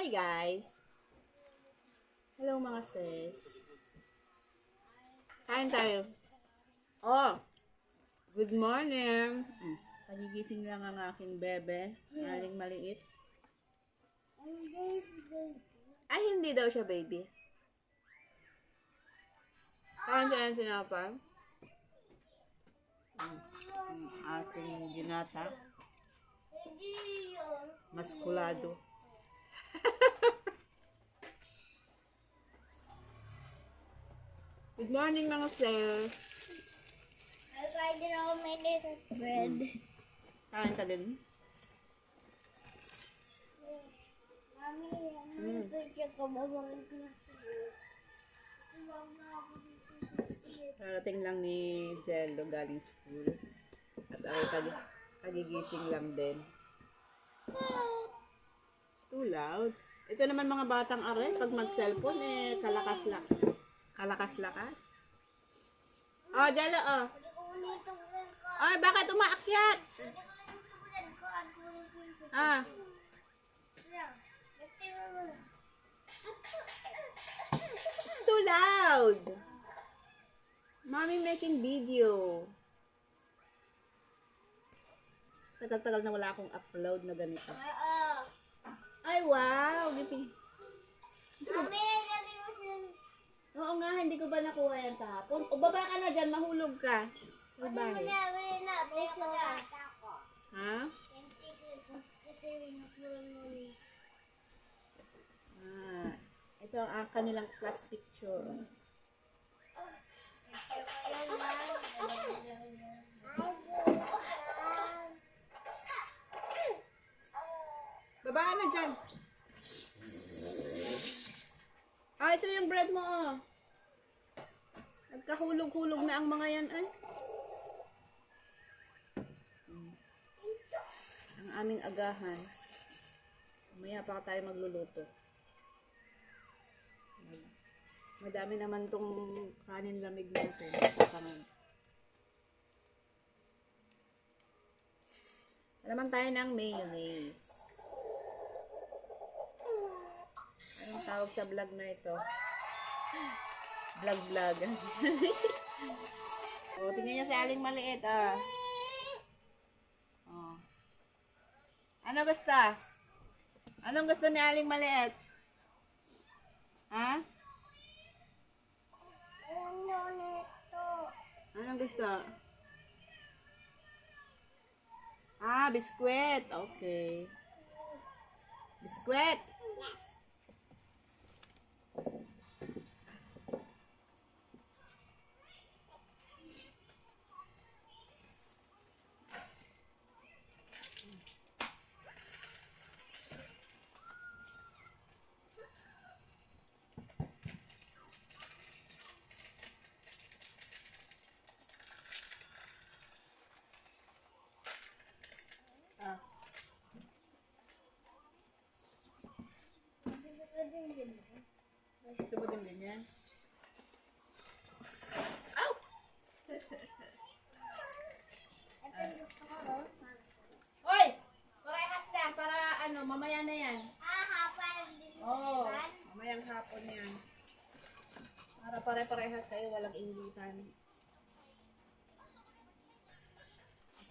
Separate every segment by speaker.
Speaker 1: Hi guys! Hello mga sis. Kain tayo. Oh! Good morning! Kagigising lang ang aking bebe. Aling maliit. Ay, hindi daw siya baby. Kain siya ng sinapay. Ating ginata. Maskulado. Good morning mga sis.
Speaker 2: I tried it on my little bread.
Speaker 1: Kain ka din?
Speaker 2: Mami, ano picture ko babalik na siya.
Speaker 1: Narating lang ni Jello galing school. At ay kagigising lang din. It's too loud. Ito naman mga batang are, pag mag-cellphone kalakas-lakas. Oh, Jello, oh. Ay, bakit umaakyat? Ah, it's too loud. Mommy making video. Tagal-tagal na wala akong upload na ganito. Ay, wow.
Speaker 2: Mami, lagi mo siya.
Speaker 1: Oo nga, hindi ko ba nakuha yan kahapon? O, baba ka na dyan, mahulog ka. Sa bahay.
Speaker 2: Wala na, play ko na.
Speaker 1: Ha?
Speaker 2: Kasi rinapulong mo ni.
Speaker 1: Ah, ito ang kanilang class picture. Baba ka na dyan. Ah, ito yung bread mo, oh. Nagkahulog-hulog na ang mga yan, ay. Ang aming agahan. Mamaya pa tayo magluluto. Madami naman tong kanin lamig natin. Alaman tayo ng mayonnaise. Anong tawag sa vlog na ito? Vlog. O, tingnan niya si Aling maliit, ah. Oh. Ano gusto? Anong gusto ni Aling maliit? Ha?
Speaker 2: Ano nito?
Speaker 1: Anong gusto? Ah, biskwit. Okay. Biskwit. Ah.
Speaker 2: Gusto ko din.
Speaker 1: Gusto mo din ganyan? Ow!
Speaker 2: Ito gusto ko, oh.
Speaker 1: Hoy! Parehas lang para ano, mamaya na yan.
Speaker 2: Parang dito sa
Speaker 1: Oo.
Speaker 2: iban.
Speaker 1: Mamayang hapon yan. Para pare-parehas kayo, walang initan.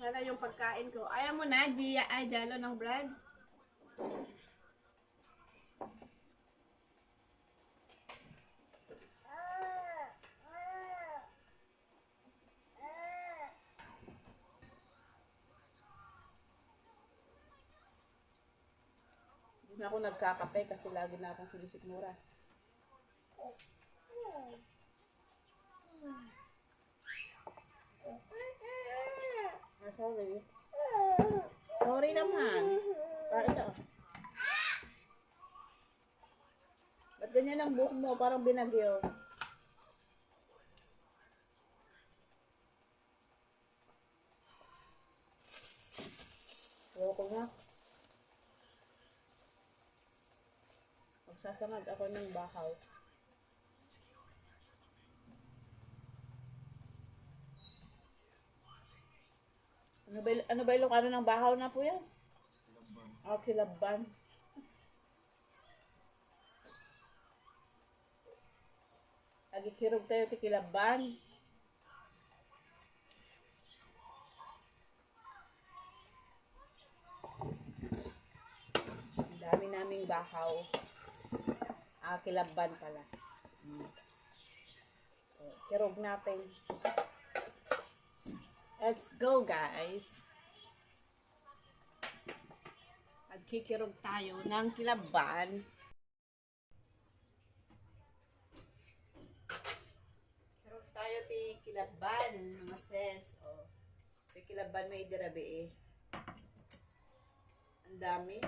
Speaker 1: Sana yung pagkain ko. Ayaw mo na, Gia, ay, jalo ng bread. Hindi na ako nagkakape kasi lagi na akong sinisikmura. Ah, sorry. Sorry naman. Ito. Ba't ganyan ang buhok mo? Parang binagyo. Ayoko nga. Magsasangad ako ng bahaw. Ano ba yung ano ng bahaw na po yan? Oh, kilaban. Nagkikirog tayo ti Kilaban. Ang dami naming bahaw. Kilaban pala. Kirog natin. Let's go, guys. Magkikirog tayo ng Kilaban. Kirog tayo ti Kilaban, mga sis. Oh. Ti Kilaban may dirabi eh. Ang dami.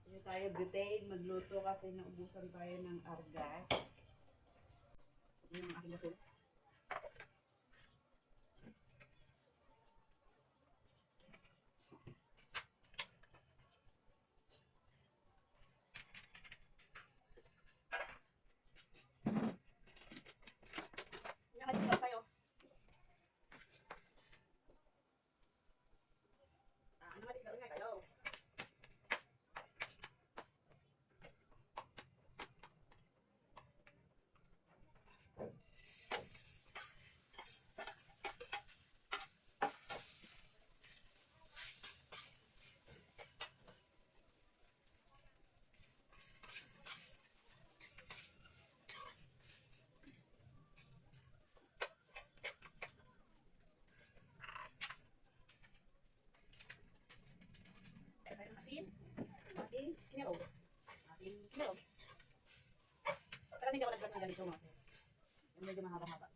Speaker 1: Hindi tayo butane. Magluto kasi naubusan tayo ng argas. Yung aking gasol. Nakasigaw tayo. Ano nga sigaw nga tayo? Asin. Ating kinirog. Ating kinirog. Pero hindi ako nagsasabi ganito mga sis. Yung medyo mahaba-haba.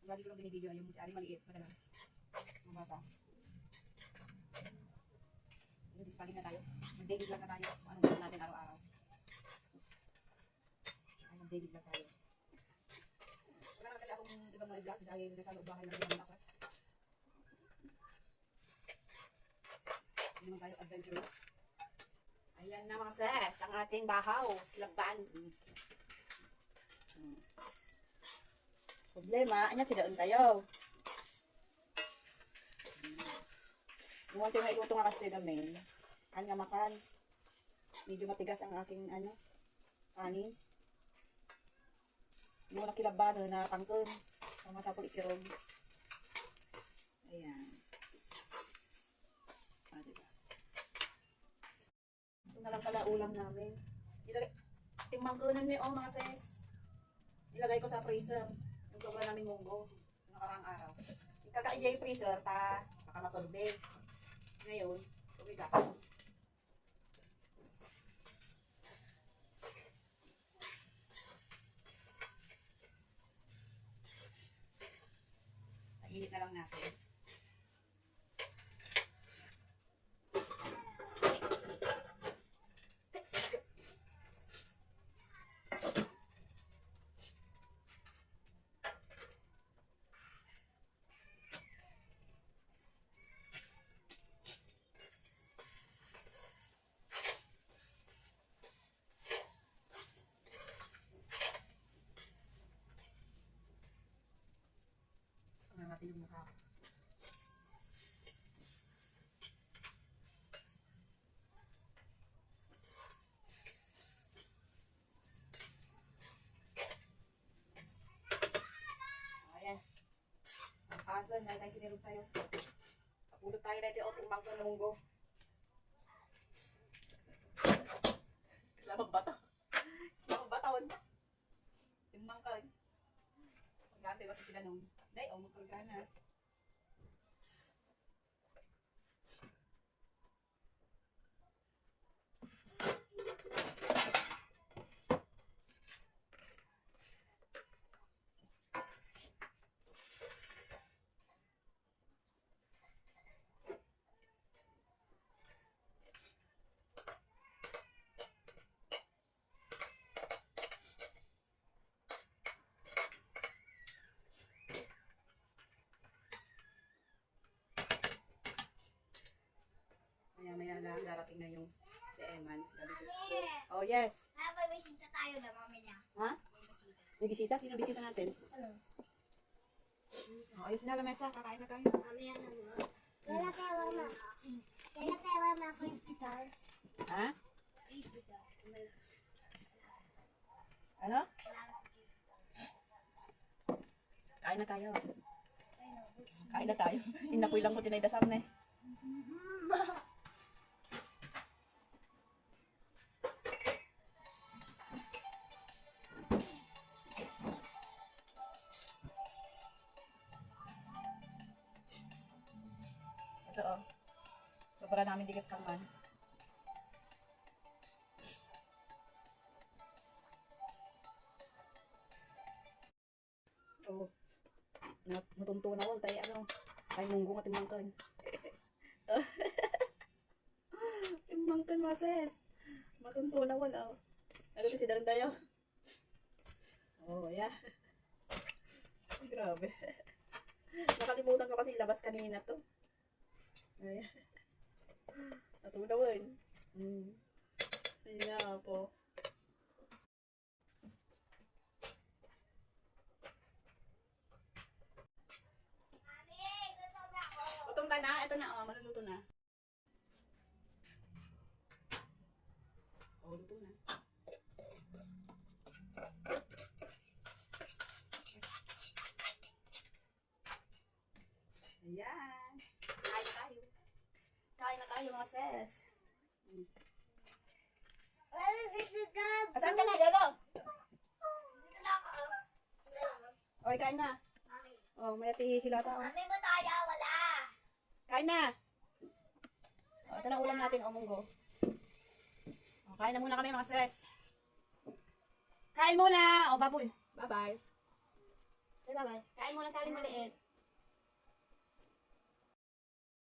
Speaker 1: Ang lagi ko lang binibideo yung si Ari maliit madalas. Mga bata. Yung dispali na tayo. Mag-david lang na tayo. Kung anong gawin natin araw-araw. Ay, mag-david lang tayo. Wala naman kasi akong ibang mga vlog dahil nasa loob bahay lang yung apat. Hindi naman tayo adventurous. Ayan na mga sis, ang ating bahaw. Kilaban. Problema, anya sidaon tayo. Yung ating may iluto nga kasi namin, kanya makan. Medyo matigas ang aking kanin. Yung nakilaban na tangkon. Sama sa ikirog. Ayan. Diba? Ito na lang pala ulam namin. Timangkunan niyo mga sis. Nilagay ko sa freezer. Yung sobra namin munggo. Yung nakarang araw. Yung kakaijay yung freezer, baka mapagde. Ngayon, tumigas. Init na lang natin. Natin yung mukha. Ayan. Ang asan, natin kinirog tayo. Kapulot tayo natin o timbang ng munggo. Lamang bata. Lamang batawan. Timbang ka. Pagkante ba sa pinanong? Day, magpagka na. Maya-maya lang, darating na yung si Eman. Gabi sa school. Oh, yes.
Speaker 2: Nakapag-bisita tayo na mamaya.
Speaker 1: Ha? May bisita? Sino bisita natin?
Speaker 2: Ano?
Speaker 1: Oh, ayos na lamesa. Kakain na tayo.
Speaker 2: Mamaya na mo. Kaya pera na. Kaya pera na ako yung guitar.
Speaker 1: Ha? Ano? Kain na tayo. Kain na tayo. Inapoy lang ko tinay dasam na eh. Ito oh. Sobra namin dikit kaman. Oh. Matunto na won tayo ano. Tayo munggo nga timangkan. Timangkan mases. Matunto na won oh. Ano kasi daw tayo? Oh, yeah. Grabe. Nakalimutan ko kasi ilabas kanina to. Ay. Natulawin. Ayun na po. Gutom ka na? Ito na, oh. Maluluto na. Oh, luto na. Ayan. Kain na tayo. Kain na tayo mga sis. Asan ka na, Lolo? Okay, kain na. Oh, may hilata. Oh.
Speaker 2: Mami mo tayo, wala.
Speaker 1: Kain na. Oh, ito na ulam natin, oh, munggo. Oh, kain na muna kami mga sis. Kain muna. Oh, baboy. Bye-bye. Say bye-bye. Kain muna sa aling maliit.